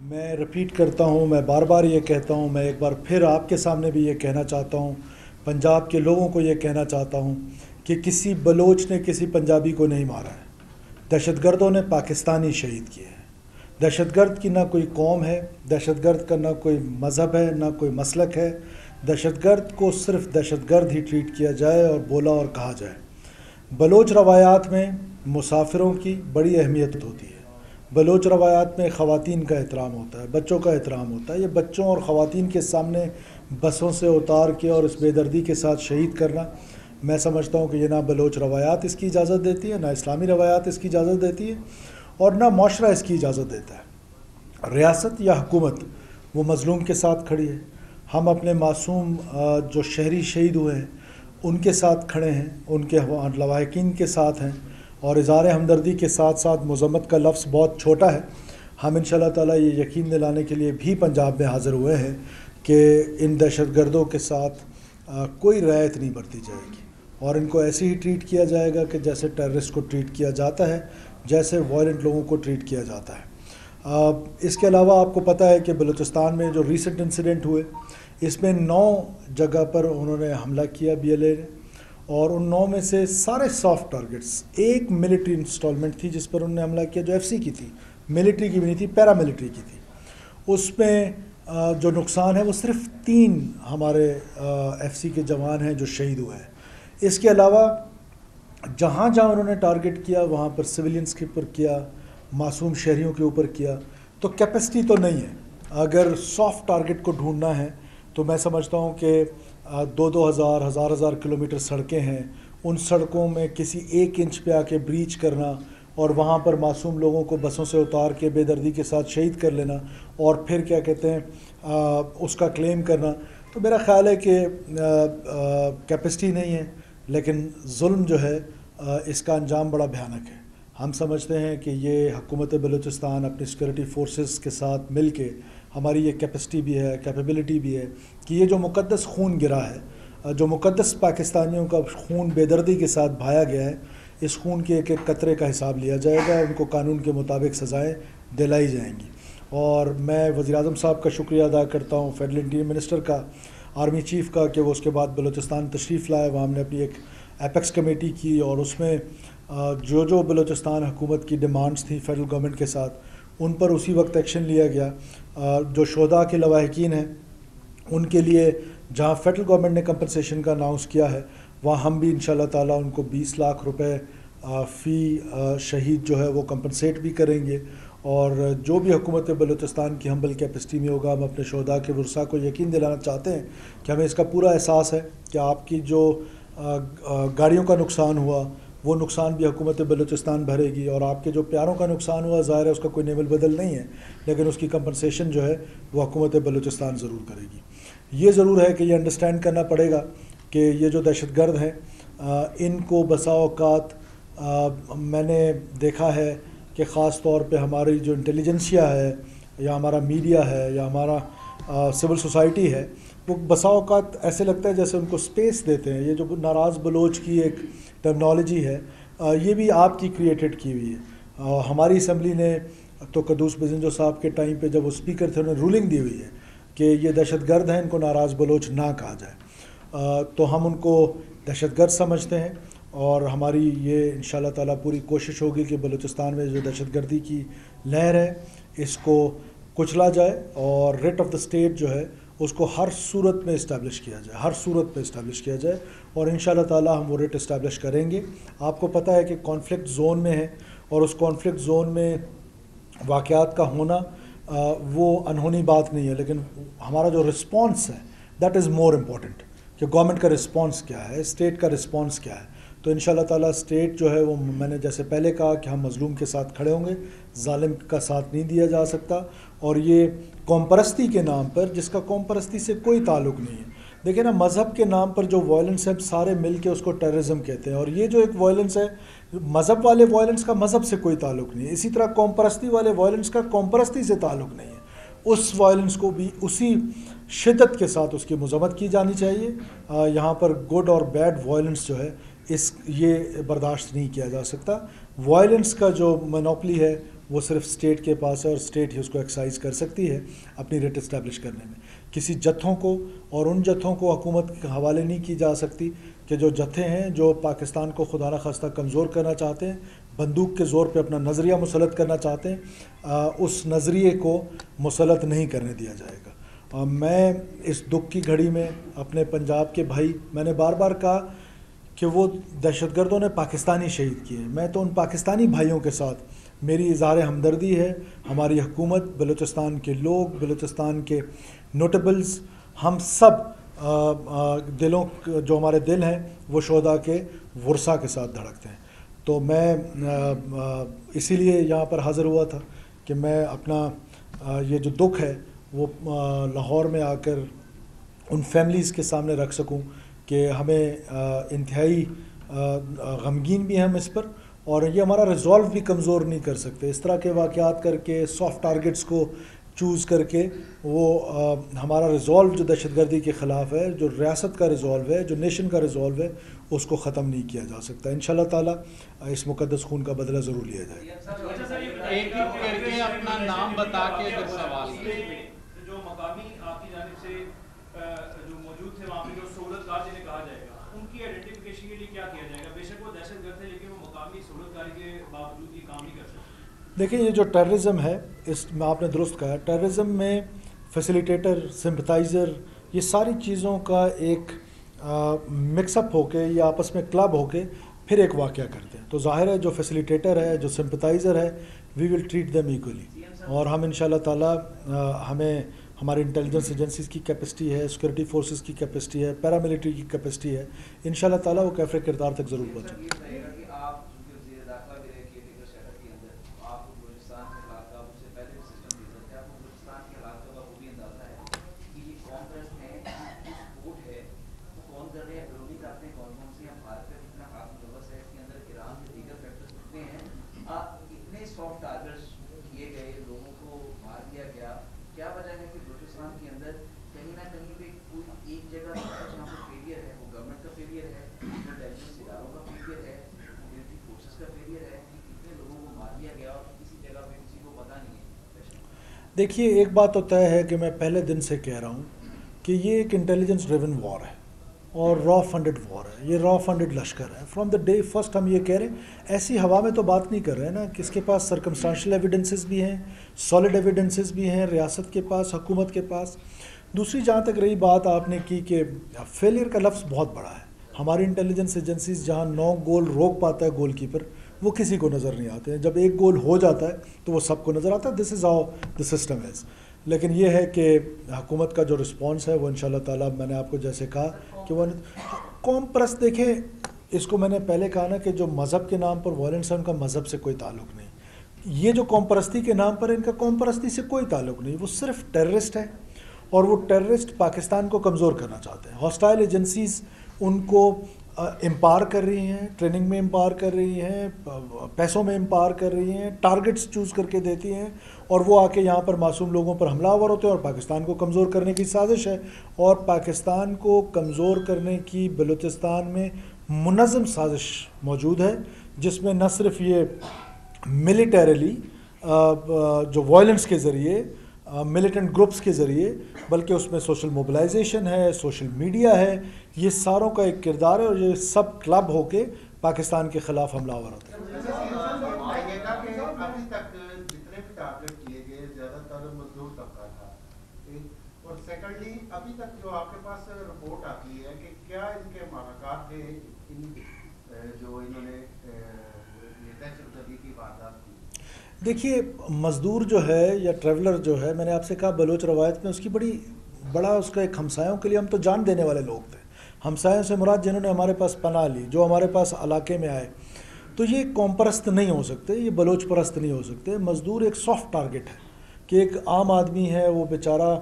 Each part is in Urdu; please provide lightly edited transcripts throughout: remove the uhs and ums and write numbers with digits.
میں رپیٹ کرتا ہوں، میں بار بار یہ کہتا ہوں، میں ایک بار پھر آپ کے سامنے بھی یہ کہنا چاہتا ہوں، پنجاب کے لوگوں کو یہ کہنا چاہتا ہوں کہ کسی بلوچ نے کسی پنجابی کو نہیں مارا ہے۔ دہشت گردوں نے پاکستانی شہید کیے ہیں۔ دہشت گرد کی نہ کوئی قوم ہے، دہشت گرد کا نہ کوئی مذہب ہے، نہ کوئی مسلک ہے۔ دہشت گرد کو صرف دہشت گرد ہی ٹریٹ کیا جائے اور بولا اور کہا جائے۔ بلوچ روایات میں مسافروں کی بڑی اہمیت ہوتی ہے۔ بلوچ روایات میں خواتین کا احترام ہوتا ہے، بچوں کا احترام ہوتا ہے۔ یہ بچوں اور خواتین کے سامنے بسوں سے اتار کے اور اس بے دردی کے ساتھ شہید کرنا، میں سمجھتا ہوں کہ یہ نہ بلوچ روایات اس کی اجازت دیتی ہے، نہ اسلامی روایات اس کی اجازت دیتی ہے، اور نہ معاشرہ اس کی اجازت دیتا ہے۔ ریاست یا حکومت وہ مظلوم کے ساتھ کھڑی ہے۔ ہم اپنے معصوم جو شہری شہید ہوئے ہیں ان کے ساتھ کھڑے ہیں، ان کے لواحقین کے ساتھ ہیں، اور اظہار ہمدردی کے ساتھ ساتھ مذمت کا لفظ بہت چھوٹا ہے۔ ہم انشاءاللہ تعالیٰ یہ یقین دلانے کے لیے بھی پنجاب میں حاضر ہوئے ہیں کہ ان دہشت گردوں کے ساتھ کوئی رعایت نہیں برتی جائے گی، اور ان کو ایسے ہی ٹریٹ کیا جائے گا کہ جیسے ٹیررسٹ کو ٹریٹ کیا جاتا ہے، جیسے وائلنٹ لوگوں کو ٹریٹ کیا جاتا ہے۔ اس کے علاوہ آپ کو پتہ ہے کہ بلوچستان میں جو ریسنٹ انسیڈنٹ ہوئے، اس میں 9 جگہ پر انہوں نے حملہ کیا BLA نے، اور ان 9 میں سے سارے سافٹ ٹارگٹس، ایک ملٹری انسٹالمنٹ تھی جس پر انہوں نے حملہ کیا جو FC کی تھی، ملٹری کی بھی نہیں تھی، پیرا ملٹری کی تھی۔ اس میں جو نقصان ہے وہ صرف 3 ہمارے FC کے جوان ہیں جو شہید ہوئے ہیں۔ اس کے علاوہ جہاں جہاں انہوں نے ٹارگٹ کیا وہاں پر سویلینز کے اوپر کیا، معصوم شہریوں کے اوپر کیا، تو کیپیسٹی تو نہیں ہے۔ اگر سافٹ ٹارگٹ کو ڈھونڈنا ہے تو میں سمجھتا ہوں کہ 2,000 ہزار کلومیٹر سڑکیں ہیں، ان سڑکوں میں کسی 1 انچ پہ آ کے بریچ کرنا اور وہاں پر معصوم لوگوں کو بسوں سے اتار کے بے دردی کے ساتھ شہید کر لینا، اور پھر کیا کہتے ہیں اس کا کلیم کرنا، تو میرا خیال ہے کہ کیپیسٹی نہیں ہے، لیکن ظلم جو ہے اس کا انجام بڑا بھیانک ہے۔ ہم سمجھتے ہیں کہ یہ حکومت بلوچستان اپنی سیکورٹی فورسز کے ساتھ مل کے، ہماری یہ کیپیسٹی بھی ہے، کیپیبلٹی بھی ہے کہ یہ جو مقدس خون گرا ہے، جو مقدس پاکستانیوں کا خون بے دردی کے ساتھ بہایا گیا ہے، اس خون کے ایک ایک قطرے کا حساب لیا جائے گا، ان کو قانون کے مطابق سزائیں دلائی جائیں گی۔ اور میں وزیر اعظم صاحب کا شکریہ ادا کرتا ہوں، فیڈرل انٹیریئر منسٹر کا، آرمی چیف کا، کہ وہ اس کے بعد بلوچستان تشریف لائے۔ وہاں ہم نے اپنی ایک ایپیکس کمیٹی کی، اور اس میں جو بلوچستان حکومت کی ڈیمانڈز تھیں فیڈرل گورنمنٹ کے ساتھ، ان پر اسی وقت ایکشن لیا گیا۔ جو شہداء کے لواحقین ہیں ان کے لیے جہاں فیڈرل گورنمنٹ نے کمپنسیشن کا اناؤنس کیا ہے، وہاں ہم بھی انشاءاللہ تعالیٰ ان کو 20 لاکھ روپے فی شہید جو ہے وہ کمپنسیٹ بھی کریں گے۔ اور جو بھی حکومت بلوچستان کی ہمبل کیپیسٹی میں ہوگا، ہم اپنے شہداء کے ورثاء کو یقین دلانا چاہتے ہیں کہ ہمیں اس کا پورا احساس ہے کہ آپ کی جو گاڑیوں کا نقصان ہوا وہ نقصان بھی حکومت بلوچستان بھرے گی، اور آپ کے جو پیاروں کا نقصان ہوا ظاہر ہے اس کا کوئی نیول بدل نہیں ہے، لیکن اس کی کمپنسیشن جو ہے وہ حکومت بلوچستان ضرور کرے گی۔ یہ ضرور ہے کہ یہ انڈرسٹینڈ کرنا پڑے گا کہ یہ جو دہشت گرد ہیں ان کو بسا اوقات میں نے دیکھا ہے کہ خاص طور پہ ہماری جو انٹیلیجنسیا ہے، یا ہمارا میڈیا ہے، یا ہمارا سول سوسائٹی ہے، وہ بسا اوقات ایسے لگتا ہے جیسے ان کو سپیس دیتے ہیں۔ یہ جو ناراض بلوچ کی ایک ٹرمنالوجی ہے، یہ بھی آپ کی کریٹڈ کی ہوئی ہے۔ ہماری اسمبلی نے تو قدوس بزنجو صاحب کے ٹائم پہ جب وہ اسپیکر تھے انہوں نے رولنگ دی ہوئی ہے کہ یہ دہشت گرد ہیں، ان کو ناراض بلوچ نہ کہا جائے، تو ہم ان کو دہشت گرد سمجھتے ہیں، اور ہماری یہ انشاءاللہ تعالیٰ پوری کوشش ہوگی کہ بلوچستان میں جو دہشت گردی کی لہر ہے اس کو کچلا جائے، اور ریٹ آف دا اسٹیٹ جو ہے اس کو ہر صورت میں اسٹیبلش کیا جائے، ہر صورت میں اسٹیبلش کیا جائے، اور انشاءاللہ تعالیٰ ہم وہ ریٹ اسٹیبلش کریں گے۔ آپ کو پتہ ہے کہ کانفلکٹ زون میں ہے، اور اس کانفلکٹ زون میں واقعات کا ہونا وہ انہونی بات نہیں ہے، لیکن ہمارا جو رسپانس ہے دیٹ از مور امپورٹنٹ، کہ گورنمنٹ کا رسپانس کیا ہے، اسٹیٹ کا رسپانس کیا ہے۔ تو انشاءاللہ تعالیٰ اسٹیٹ جو ہے وہ، میں نے جیسے پہلے کہا کہ ہم مظلوم کے ساتھ کھڑے ہوں گے، ظالم کا ساتھ نہیں دیا جا سکتا۔ اور یہ قوم پرستی کے نام پر، جس کا قوم پرستی سے کوئی تعلق نہیں ہے، دیکھیں نا، مذہب کے نام پر جو وائلنس ہے سارے مل کے اس کو ٹیررزم کہتے ہیں، اور یہ جو ایک وائلنس ہے، مذہب والے وائلنس کا مذہب سے کوئی تعلق نہیں ہے، اسی طرح قوم پرستی والے وائلنس کا قوم پرستی سے تعلق نہیں ہے۔ اس وائلنس کو بھی اسی شدت کے ساتھ اس کی مذمت کی جانی چاہیے۔ یہاں پر گڈ اور بیڈ وائلنس جو ہے یہ برداشت نہیں کیا جا سکتا۔ وائلنس کا جو مونوپلی ہے وہ صرف اسٹیٹ کے پاس ہے اور اسٹیٹ ہی اس کو ایکسائز کر سکتی ہے اپنی ریٹ اسٹیبلش کرنے میں. کسی جتھوں کو اور ان جتھوں کو حکومت کے حوالے نہیں کی جا سکتی کہ جو جتھے ہیں جو پاکستان کو خدا نخواستہ کمزور کرنا چاہتے ہیں, بندوق کے زور پہ اپنا نظریہ مسلط کرنا چاہتے ہیں, اس نظریے کو مسلط نہیں کرنے دیا جائے گا. میں اس دکھ کی گھڑی میں اپنے پنجاب کے بھائی, میں نے بار بار کہا کہ وہ دہشت گردوں نے پاکستانی شہید کیے, میں تو ان پاکستانی بھائیوں کے ساتھ میری اظہار ہمدردی ہے. ہماری حکومت, بلوچستان کے لوگ, بلوچستان کے نوٹیبلز, ہم سب دلوں جو ہمارے دل ہیں وہ شہداء کے ورثاء کے ساتھ دھڑکتے ہیں. تو میں اسی لیے یہاں پر حاضر ہوا تھا کہ میں اپنا یہ جو دکھ ہے وہ لاہور میں آ کر ان فیملیز کے سامنے رکھ سکوں کہ ہمیں انتہائی غمگین بھی ہیں ہم اس پر, اور یہ ہمارا ریزولو بھی کمزور نہیں کر سکتے. اس طرح کے واقعات کر کے, سافٹ ٹارگٹس کو چوز کر کے, وہ ہمارا ریزولو جو دہشت گردی کے خلاف ہے, جو ریاست کا ریزولو ہے, جو نیشن کا ریزولو ہے, اس کو ختم نہیں کیا جا سکتا. انشاءاللہ تعالیٰ اس مقدس خون کا بدلہ ضرور لیا جائے گا. ایک کر کے اپنا نام بتا کے سوال جو مقامی آپ کی جانب سے جو موجود تھے وہاں پہ جو سہولت کار جنہیں کہا جائے گا, ان کی آئیڈینٹیفیکیشن کے لیے کیا کیا جائے گا؟ بے شک وہ دہشت گرد ہے لیکن وہ مقامی سہولت کاری کے باوجود یہ کام نہیں کر سکتے. دیکھیں, یہ جو ٹیررزم ہے, اس میں آپ نے درست کہا, ٹیررزم میں فیسیلیٹیٹر, سمپتھائزر, یہ ساری چیزوں کا ایک مکس اپ ہو کے یا آپس میں کلب ہو کے پھر ایک واقعہ کرتے ہیں. تو ظاہر ہے جو فیسیلیٹیٹر ہے, جو سمپتھائزر ہے, وی ول ٹریٹ دیم ایکولی. اور ہم انشاءاللہ تعالیٰ, ہمیں ہماری انٹیلیجنس ایجنسیز کی کیپیسٹی ہے, سیکورٹی فورسز کی کیپیسٹی ہے, پیراملٹری کی کیپیسٹی ہے, انشاءاللہ تعالیٰ وہ کیفر کردار تک ضرور پہنچیں. دیکھیے, ایک بات تو طے ہے کہ میں پہلے دن سے کہہ رہا ہوں کہ یہ ایک انٹیلیجنس ڈریون وار ہے اور را فنڈڈ وار ہے, یہ را فنڈڈ لشکر ہے. فرام دا ڈے فرسٹ ہم یہ کہہ رہے ہیں, ایسی ہوا میں تو بات نہیں کر رہے ہیں نا, کس کے پاس سرکمسٹانشل ایویڈنسز بھی ہیں, سالڈ ایویڈنسز بھی ہیں, ریاست کے پاس, حکومت کے پاس. دوسری جہاں تک رہی بات آپ نے کی کہ فیلئر کا لفظ بہت بڑا ہے. ہماری انٹیلیجنس ایجنسیز جہاں 9 گول روک پاتا ہے گول کیپر, وہ کسی کو نظر نہیں آتے ہیں. جب ایک گول ہو جاتا ہے تو وہ سب کو نظر آتا ہے. This is how the system is. لیکن یہ ہے کہ حکومت کا جو رسپانس ہے وہ انشاءاللہ تعالیٰ, میں نے آپ کو جیسے کہا کہ وہ قوم پرست, دیکھیں اس کو میں نے پہلے کہا نا کہ جو مذہب کے نام پر وائلنس ہے ان کا مذہب سے کوئی تعلق نہیں. یہ جو قوم پرستی کے نام پر, ان کا قوم پرستی سے کوئی تعلق نہیں. وہ صرف ٹیررسٹ ہے, اور وہ ٹیررسٹ پاکستان کو کمزور کرنا چاہتے ہیں. ہاسٹائل ایجنسیز ان کو امپاور کر رہی ہیں, ٹریننگ میں امپاور کر رہی ہیں, پیسوں میں امپاور کر رہی ہیں, ٹارگٹس چوز کر کے دیتی ہیں, اور وہ آ کے یہاں پر معصوم لوگوں پر حملہ آور ہوتے ہیں, اور پاکستان کو کمزور کرنے کی سازش ہے. اور پاکستان کو کمزور کرنے کی بلوچستان میں منظم سازش موجود ہے, جس میں نہ صرف یہ ملیٹریلی جو وائلنس کے ذریعے, ملیٹنٹ گروپس کے ذریعے, بلکہ اس میں سوشل موبلائزیشن ہے, سوشل میڈیا ہے, یہ ساروں کا ایک کردار ہے, اور یہ سب کلب ہو کے پاکستان کے خلاف حملہ آور ہوتے ہیں. ابھی تک جتنے بھی ٹارگٹ کیے گئے زیادہ تر مزدور طبقہ تھا, اور سیکنڈلی ابھی تک جو آپ کے پاس رپورٹ آتی ہے کہ کیا ان کے محرکات تھے, جو انہوں نے دہشت گردی کی واردات کی. دیکھیے, مزدور جو ہے یا ٹریولر جو ہے, میں نے آپ سے کہا بلوچ روایت میں اس کی بڑا اس کا ایک ہمسایوں کے لیے ہم تو جان دینے والے لوگ تھے. ہمسایوں سے مراد جنہوں نے ہمارے پاس پناہ لی, جو ہمارے پاس علاقے میں آئے. تو یہ قوم پرست نہیں ہو سکتے, یہ بلوچ پرست نہیں ہو سکتے. مزدور ایک سافٹ ٹارگٹ ہے کہ ایک عام آدمی ہے, وہ بیچارہ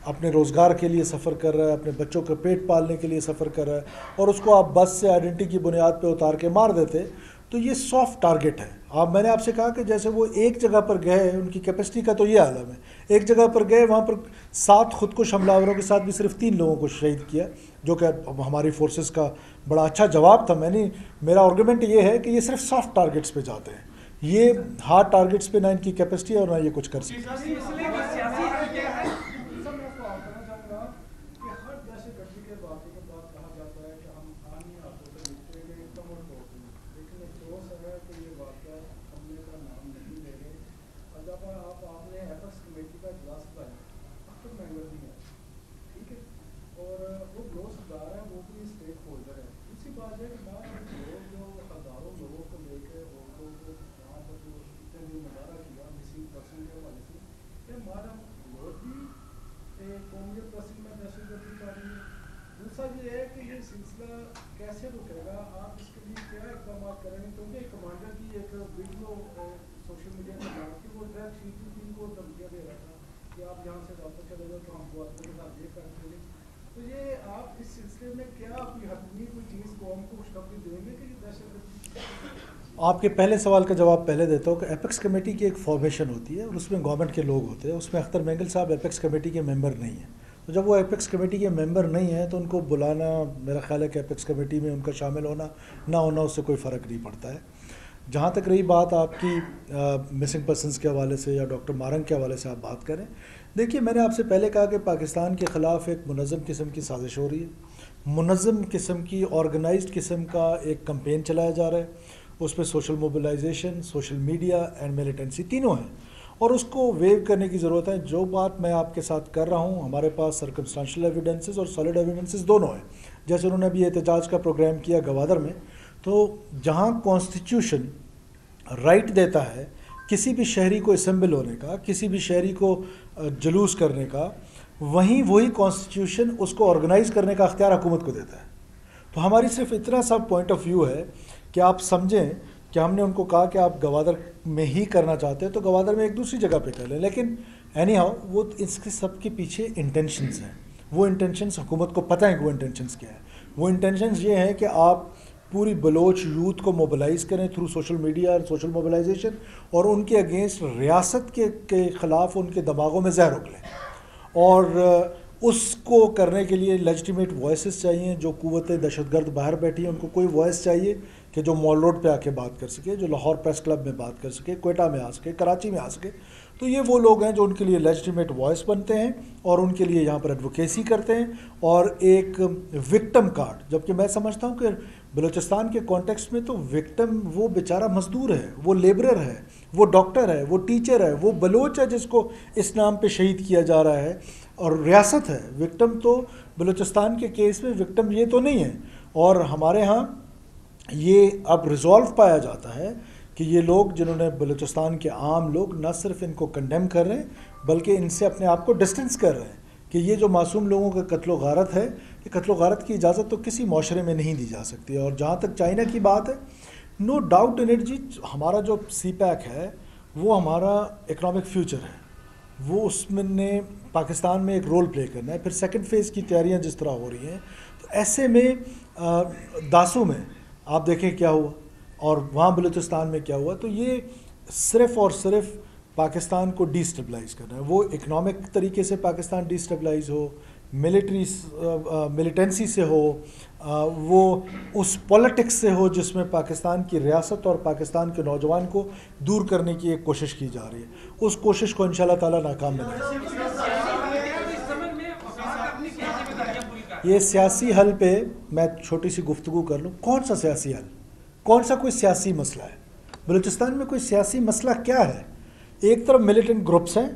اپنے روزگار کے لیے سفر کر رہا ہے, اپنے بچوں کا پیٹ پالنے کے لیے سفر کر رہا ہے, اور اس کو آپ بس سے آئیڈینٹی کی بنیاد پہ اتار کے مار دیتے, تو یہ سافٹ ٹارگٹ ہے. میں نے آپ سے کہا کہ جیسے وہ ایک جگہ پر گئے, ان کی کیپیسٹی کا تو یہ عالم ہے, ایک جگہ پر گئے, وہاں پر 7 خودکش حملہ آوروں کے ساتھ بھی صرف 3 لوگوں کو شہید کیا, جو کہ ہماری فورسز کا بڑا اچھا جواب تھا. میرا آرگومنٹ یہ ہے کہ یہ صرف سافٹ ٹارگٹس پہ جاتے ہیں, یہ ہارڈ ٹارگٹس پہ نہ ان کی کیپیسٹی ہے اور نہ یہ کچھ کر سکتے ہیں۔ دوسرا یہ ہے کہ یہ سلسلہ کیسے رکے گا، آپ اس کے لیے کیا اقدامات کریں گے؟ کیونکہ کمانڈر کی ایک ویڈیو سوشل میڈیا میں ڈال کے وہ ڈائریکٹ CCTV کو دھمکیاں دے رہا تھا کہ آپ یہاں سے واپس چلے جاؤ تو ہم کو آپ کے ساتھ یہ کر دیں گے۔ تو یہ آپ اس سلسلے میں کیا کوئی حتمی کوئی چیز قوم کو خوشخبری دیں گے کہ یہ دہشت گردی؟ آپ کے پہلے سوال کا جواب پہلے دیتا ہوں کہ ایپیکس کمیٹی کی ایک فارمیشن ہوتی ہے اور اس میں گورنمنٹ کے لوگ ہوتے ہیں، اس میں اختر مینگل صاحب ایپیکس کمیٹی کے ممبر نہیں ہیں، تو جب وہ ایپیکس کمیٹی کے ممبر نہیں ہیں تو ان کو بلانا، میرا خیال ہے کہ ایپیکس کمیٹی میں ان کا شامل ہونا نہ ہونا اس سے کوئی فرق نہیں پڑتا ہے۔ جہاں تک رہی بات آپ کی مسنگ پرسنس کے حوالے سے یا ڈاکٹر مارنگ کے حوالے سے آپ بات کریں، دیکھیے میں نے آپ سے پہلے کہا کہ پاکستان کے خلاف ایک منظم قسم کی سازش ہو رہی ہے، منظم قسم کی آرگنائزڈ قسم کا ایک کمپین چلایا جا رہا ہے، اس میں social mobilisation, social media and militancy تینوں ہیں، اور اس کو ویو کرنے کی ضرورت ہے۔ جو بات میں آپ کے ساتھ کر رہا ہوں، ہمارے پاس سرکمسٹانشل ایویڈنسز اور سالڈ ایویڈنسز دونوں ہیں۔ جیسے انہوں نے ابھی احتجاج کا پروگرام کیا گوادر میں، تو جہاں کانسٹیٹیوشن رائٹ دیتا ہے کسی بھی شہری کو اسمبل ہونے کا، کسی بھی شہری کو جلوس کرنے کا، وہیں وہی کانسٹیٹیوشن اس کو آرگنائز کرنے کا اختیار حکومت کو دیتا ہے۔ تو ہماری صرف اتنا سا پوائنٹ آف ویو ہے کہ آپ سمجھیں کہ ہم نے ان کو کہا کہ آپ گوادر میں ہی کرنا چاہتے ہیں تو گوادر میں ایک دوسری جگہ پہ کر لیں، لیکن اینی ہاؤ وہ اس کے سب کے پیچھے انٹینشنز ہیں، وہ انٹینشنز حکومت کو پتہ ہے کہ وہ انٹینشنز کیا ہے۔ وہ انٹینشنز یہ ہیں کہ آپ پوری بلوچ یوتھ کو موبلائز کریں تھرو سوشل میڈیا اور سوشل موبلائزیشن، اور ان کے اگینسٹ ریاست کے خلاف ان کے دماغوں میں زہر اگلیں، اور اس کو کرنے کے لیے لیجیٹیمیٹ وائسز چاہیے۔ جو قوت دہشت گرد باہر بیٹھی ہیں ان کو کوئی وائس چاہیے کہ جو مال روڈ پہ آ کے بات کر سکے، جو لاہور پریس کلب میں بات کر سکے، کوئٹہ میں آ سکے، کراچی میں آ سکے۔ تو یہ وہ لوگ ہیں جو ان کے لیے لیجیٹیمیٹ وائس بنتے ہیں اور ان کے لیے یہاں پر ایڈوکیسی کرتے ہیں، اور ایک وکٹم کارڈ، جبکہ میں سمجھتا ہوں کہ بلوچستان کے کانٹیکسٹ میں تو وکٹم وہ بیچارہ مزدور ہے، وہ لیبرر ہے، وہ ڈاکٹر ہے، وہ ٹیچر ہے، وہ بلوچ ہے جس کو اس نام پہ شہید کیا جا رہا ہے، اور ریاست ہے۔ وکٹم تو بلوچستان کے کیس میں وکٹم یہ تو نہیں ہے، اور ہمارے ہاں یہ اب ریزولو پایا جاتا ہے کہ یہ لوگ جنہوں نے بلوچستان کے عام لوگ نہ صرف ان کو کنڈیم کر رہے ہیں بلکہ ان سے اپنے آپ کو ڈسٹنس کر رہے ہیں کہ یہ جو معصوم لوگوں کا قتل و غارت ہے، یہ قتل و غارت کی اجازت تو کسی معاشرے میں نہیں دی جا سکتی۔ اور جہاں تک چائنا کی بات ہے، نو ڈاؤٹ ان اٹ جی، ہمارا جو سی پیک ہے وہ ہمارا اکنامک فیوچر ہے، وہ اس میں نے پاکستان میں ایک رول پلے کرنا ہے۔ پھر سیکنڈ فیز کی تیاریاں جس طرح ہو رہی ہیں، تو ایسے میں داسو میں آپ دیکھیں کیا ہوا اور وہاں بلوچستان میں کیا ہوا، تو یہ صرف اور صرف پاکستان کو ڈی اسٹیبلائز کرنا ہے۔ وہ اکنامک طریقے سے پاکستان ڈی اسٹیبلائز ہو، ملیٹنسی سے ہو، وہ اس پولیٹکس سے ہو جس میں پاکستان کی ریاست اور پاکستان کے نوجوان کو دور کرنے کی ایک کوشش کی جا رہی ہے، اس کوشش کو انشاءاللہ تعالیٰ ناکام بنائے۔ یہ سیاسی حل پہ میں چھوٹی سی گفتگو کر لوں، کون سا سیاسی حل، کون سا کوئی سیاسی مسئلہ ہے؟ بلوچستان میں کوئی سیاسی مسئلہ کیا ہے؟ ایک طرف ملیٹنٹ گروپس ہیں،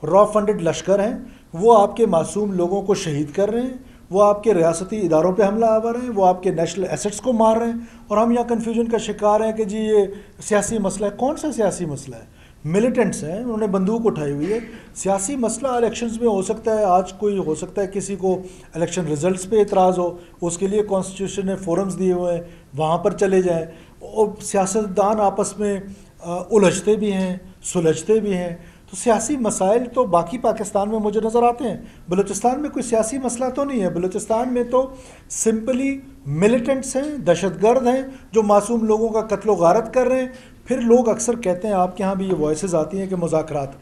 را فنڈڈ لشکر ہیں، وہ آپ کے معصوم لوگوں کو شہید کر رہے ہیں، وہ آپ کے ریاستی اداروں پہ حملہ آور ہیں، وہ آپ کے نیشنل ایسٹس کو مار رہے ہیں، اور ہم یہاں کنفیوژن کا شکار ہیں کہ جی یہ سیاسی مسئلہ ہے۔ کون سا سیاسی مسئلہ ہے؟ ملیٹنٹس ہیں، انہوں نے بندوق اٹھائی ہوئی ہے۔ سیاسی مسئلہ الیکشنز میں ہو سکتا ہے، آج کوئی ہو سکتا ہے کسی کو الیکشن ریزلٹس پہ اعتراض ہو، اس کے لیے کانسٹیٹیوشن نے فورمز دیے ہوئے ہیں، وہاں پر چلے جائیں، اور سیاستدان آپس میں الجھتے بھی ہیں، سلجھتے بھی ہیں۔ تو سیاسی مسائل تو باقی پاکستان میں مجھے نظر آتے ہیں، بلوچستان میں کوئی سیاسی مسئلہ تو نہیں ہے۔ بلوچستان میں تو سمپلی ملیٹنٹس ہیں، دہشت گرد ہیں جو معصوم لوگوں کا قتل و غارت کر رہے ہیں۔ پھر لوگ اکثر کہتے ہیں، آپ کے ہاں بھی یہ وائسز آتی ہیں کہ مذاکرات،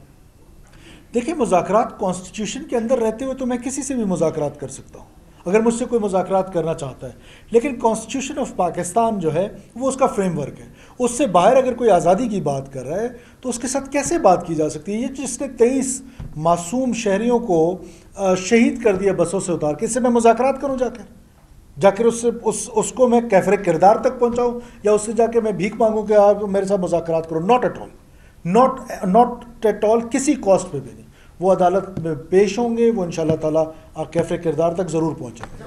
دیکھیں مذاکرات کانسٹیٹیوشن کے اندر رہتے ہوئے تو میں کسی سے بھی مذاکرات کر سکتا ہوں۔ اگر مجھ سے کوئی مذاکرات کرنا چاہتا ہے. لیکن کانسٹیٹیوشن آف پاکستان جو ہے وہ اس کا فریم ورک ہے. اس سے باہر اگر کوئی آزادی کی بات کر رہا ہے تو اس کے ساتھ کیسے بات کی جا سکتی ہے؟ یہ جس نے 23 معصوم شہریوں کو شہید کر دیا بسوں سے اتار کے، اس سے میں مذاکرات کروں جا کر اس کو میں کیفر کردار تک پہنچاؤں، یا اس سے جا کے میں بھیک مانگوں کہ آپ میرے ساتھ مذاکرات کرو؟ ناٹ ایٹ آل، کسی کاسٹ پہ بھی نہیں. وہ عدالت میں پیش ہوں گے، وہ انشاءاللہ تعالیٰ کیفر کردار تک ضرور پہنچیں گے.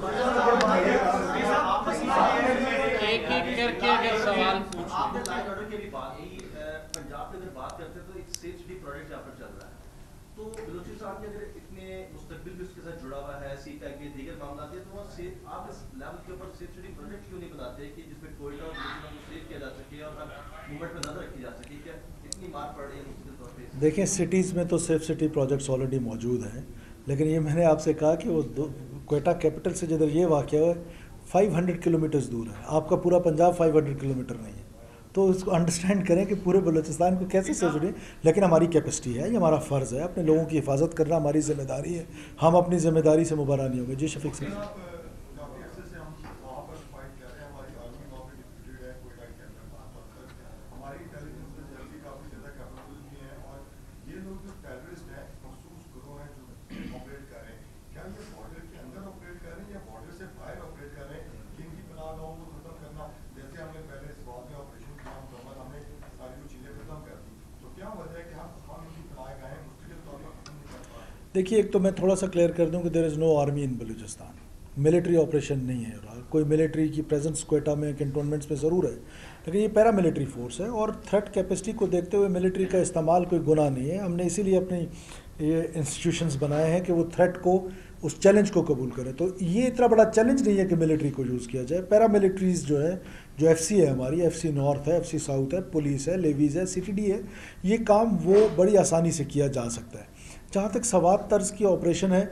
ایک ایک کر کے اگر سوال آپ نے لائن آرڈر کی بھی بات کی، پنجاب میں اگر بات کرتے ہیں تو ایک سیف سٹی پروجیکٹ یہاں پر چل رہا ہے. تو بلوچستان کے اگر اتنے مستقبل بھی اس کے ساتھ جڑا ہوا ہے، سی پیک کے دیگر معاملات ہیں، تو وہ آپ اس لیول کے اوپر سیف سٹی پروجیکٹ کیوں نہیں بناتے کہ جس میں کوئٹہ اور بلوچستان کو سیف کیا جا سکے اور موومنٹ پہ نظر رکھی جا سکے؟ کیا اتنی مار پڑ رہی ہے مستقل طور پہ؟ دیکھیں سٹیز میں تو سیف سٹی پروجیکٹس آلریڈی موجود ہیں، لیکن یہ میں نے آپ سے کہا کہ وہ کوئٹہ کیپٹل سے جدھر یہ واقعہ ہے 500 کلومیٹرز دور ہے. آپ کا پورا پنجاب 500 کلومیٹر نہیں ہے. تو اس کو انڈرسٹینڈ کریں کہ پورے بلوچستان کو کیسے سیف سٹی، لیکن ہماری کیپیسٹی ہے، یہ ہمارا فرض ہے، اپنے لوگوں کی حفاظت کرنا ہماری ذمہ داری ہے. ہم اپنی ذمہ داری سے مبرا نہیں ہوں گے. جی شفیق صاحب. دیکھیے ایک تو میں تھوڑا سا کلیئر کر دوں کہ دیر از نو آرمی ان بلوچستان. ملٹری آپریشن نہیں ہے. کوئی ملٹری کی پریزنس کوئٹہ میں کنٹونمنٹس میں ضرور ہے، لیکن یہ پیرا ملٹری فورس ہے، اور تھریٹ کیپیسٹی کو دیکھتے ہوئے ملٹری کا استعمال کوئی گناہ نہیں ہے. ہم نے اسی لیے اپنی یہ انسٹیٹیوشنز بنائے ہیں کہ وہ تھریٹ کو، اس چیلنج کو قبول کریں. تو یہ اتنا بڑا چیلنج نہیں ہے کہ ملٹری کو یوز کیا جائے. پیرا ملٹریز جو ہے، جو ایف سی ہے ہماری، ایف سی نارتھ ہے، ایف سی ساؤتھ ہے، پولیس ہے، لیویز ہے، سی ٹی ڈی ہے، یہ کام وہ بڑی آسانی سے کیا جا سکتا ہے. جہاں تک سوات طرز کی آپریشن ہے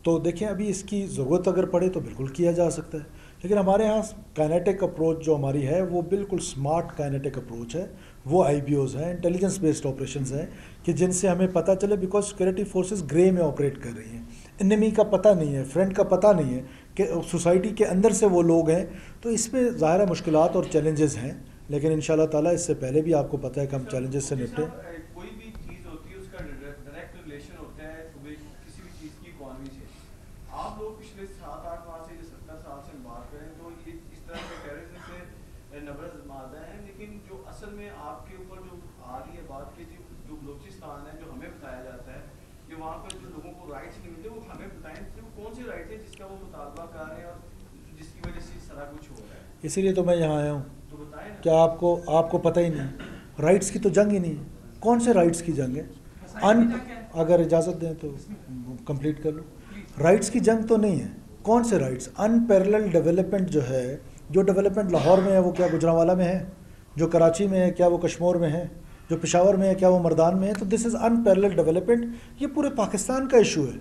تو دیکھیں ابھی اس کی ضرورت اگر پڑے تو بالکل کیا جا سکتا ہے، لیکن ہمارے ہاں کائنیٹک اپروچ جو ہماری ہے وہ بالکل سمارٹ کائنیٹک اپروچ ہے. وہ آئی بی اوز ہیں، انٹیلیجنس بیسڈ آپریشنز ہیں کہ جن سے ہمیں پتہ چلے، بیکاز سیکورٹی فورسز گرے میں آپریٹ کر رہی ہیں. انیمی کا پتہ نہیں ہے، فرینڈ کا پتہ نہیں ہے کہ سوسائٹی کے اندر سے وہ لوگ ہیں. تو اس میں ظاہر مشکلات اور چیلنجز ہیں، لیکن انشاءاللہ تعالیٰ اس سے پہلے بھی آپ کو پتہ ہے کہ ہم چیلنجز سے نپٹیں. کوئی بھی چیز ہوتی ہے اس کا ڈائریکٹ ریلیشن ہوتا ہے کسی بھی چیز کی اکانومی سے. آپ لوگ پچھلے 7-8 ماہ سے 70 سال سے بات کریں تو یہ اس طرح کے ٹیررزم سے نبرد مادہ ہیں، لیکن جو اصل میں آپ کے اوپر جو آ رہی ہے بات کہ جو بلوچستان ہے، جو ہمیں بتایا جاتا ہے کہ وہاں پر جو لوگوں کو رائٹس نہیں ملتے، وہ ہمیں بتائیں کہ وہ کون سی رائٹ ہے جس کا وہ مطالبہ کر رہے ہیں اور جس کی وجہ سے سارا کچھ ہو رہا ہے. اسی لیے تو میں یہاں آیا ہوں. تو بتائیں نا. کیا آپ کو پتہ ہی نہیں؟ رائٹس کی تو جنگ ہی نہیں ہے. کون سے رائٹس کی جنگ ہے؟ اگر اجازت دیں تو کمپلیٹ کر لوں. رائٹس کی جنگ تو نہیں ہے. کون سے رائٹس؟ انپیرلل ڈیولپمنٹ جو ہے، جو ڈیولپمنٹ لاہور میں ہے وہ کیا گجرانوالہ میں ہے؟ جو کراچی میں ہے کیا وہ کشمور میں ہے؟ جو پشاور میں ہے کیا وہ مردان میں ہے؟ تو دس از انپیرلل ڈیولپمنٹ. یہ پورے پاکستان کا ایشو ہے.